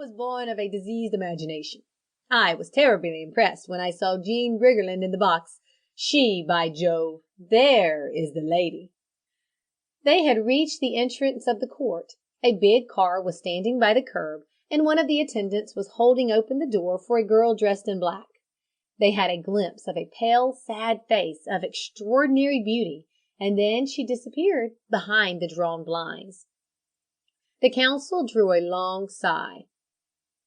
was born of a diseased imagination. I was terribly impressed when I saw Jean Briggerland in the box. She, by Jove, there is the lady." They had reached the entrance of the court. A big car was standing by the curb, and one of the attendants was holding open the door for a girl dressed in black. They had a glimpse of a pale, sad face of extraordinary beauty, and then she disappeared behind the drawn blinds. The counsel drew a long sigh.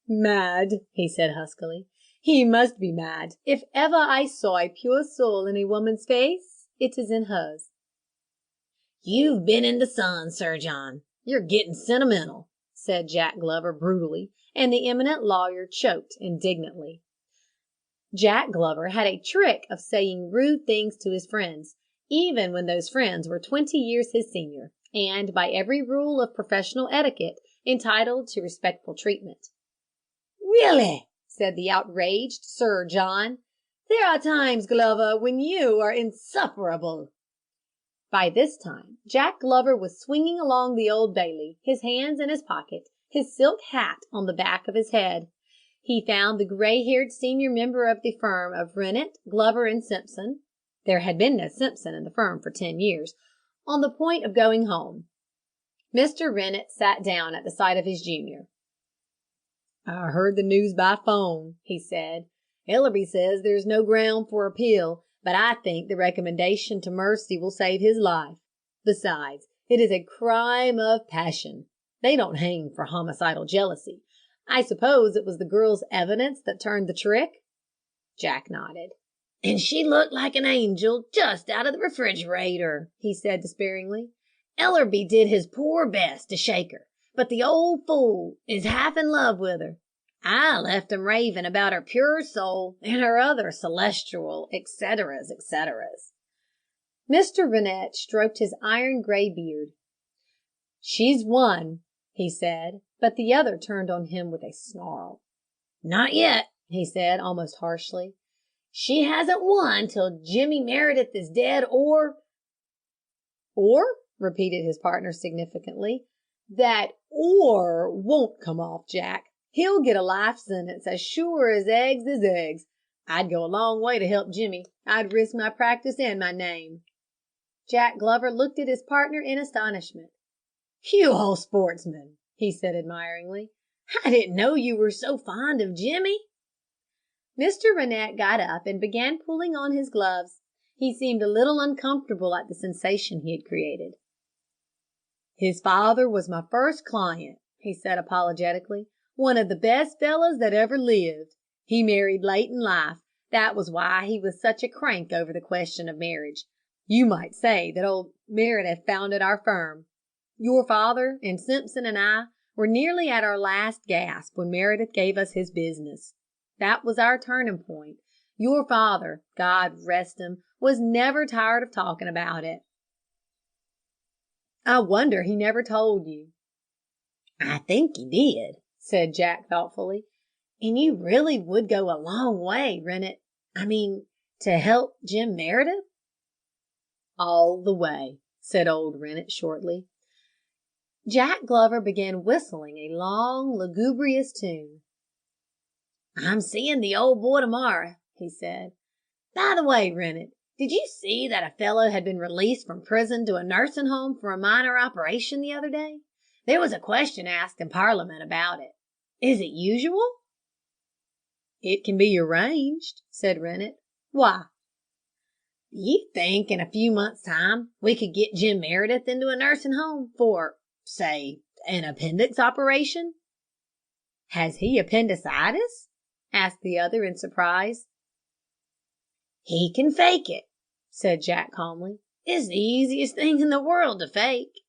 "Mad," he said huskily. "He must be mad. If ever I saw a pure soul in a woman's face, it is in hers." "You've been in the sun, Sir John. You're getting sentimental," said Jack Glover brutally, and the eminent lawyer choked indignantly. Jack Glover had a trick of saying rude things to his friends, even when those friends were 20 years his senior, and, by every rule of professional etiquette, entitled to respectful treatment. "Really," said the outraged Sir John, "there are times, Glover, when you are insufferable." By this time Jack Glover was swinging along the Old Bailey, his hands in his pocket, his silk hat on the back of his head. He found the gray-haired senior member of the firm of Rennet, Glover and Simpson (there had been no Simpson in the firm for 10 years) on the point of going home. Mr. Rennet sat down at the sight of his junior. "I heard the news by phone," he said. "Ellerby says there's no ground for appeal, but I think the recommendation to mercy will save his life. Besides, it is a crime of passion. They don't hang for homicidal jealousy. I suppose it was the girl's evidence that turned the trick?" Jack nodded. "And she looked like an angel just out of the refrigerator," he said despairingly. "Ellerby did his poor best to shake her, but the old fool is half in love with her. I left him raving about her pure soul and her other celestial etceteras, etceteras." Mr. Rennet stroked his iron-gray beard. "She's won," he said, but the other turned on him with a snarl. "Not yet," he said, almost harshly. "She hasn't won till Jimmy Meredith is dead or—" "Or," repeated his partner significantly. "That or won't come off, Jack. He'll get a life sentence as sure as eggs is eggs. I'd go a long way to help Jimmy. I'd risk my practice and my name." Jack Glover looked at his partner in astonishment. "You old sportsman," he said admiringly. "I didn't know you were so fond of Jimmy." Mr. Rennet got up and began pulling on his gloves. He seemed a little uncomfortable at the sensation he had created. "His father was my first client," he said apologetically. "One of the best fellows that ever lived. He married late in life. That was why he was such a crank over the question of marriage. You might say that old Meredith founded our firm. Your father and Simpson and I were nearly at our last gasp when Meredith gave us his business. That was our turning point. Your father, God rest him, was never tired of talking about it." "I wonder he never told you." "I think he did," said Jack thoughtfully. "And you really would go a long way, Rennet. To help Jim Meredith?" "All the way," said old Rennet shortly. Jack Glover began whistling a long, lugubrious tune. "I'm seeing the old boy tomorrow," he said. "By the way, Rennet, did you see that a fellow had been released from prison to a nursing home for a minor operation the other day? There was a question asked in Parliament about it. Is it usual?" "It can be arranged," said Rennet. "Why?" "Do you think in a few months' time we could get Jim Meredith into a nursing home for, say, an appendix operation?" "Has he appendicitis?" asked the other in surprise. "He can fake it," said Jack calmly. "It's the easiest thing in the world to fake."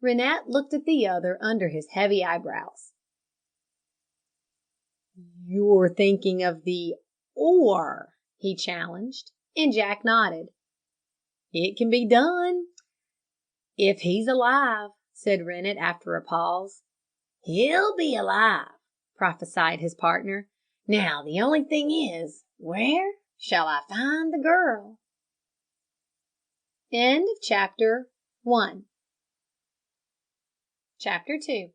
Rennet looked at the other under his heavy eyebrows. "You're thinking of the or," he challenged, and Jack nodded. "It can be done." "If he's alive," said Rennet after a pause. "He'll be alive," prophesied his partner. "Now the only thing is, where shall I find the girl?" Chapter 2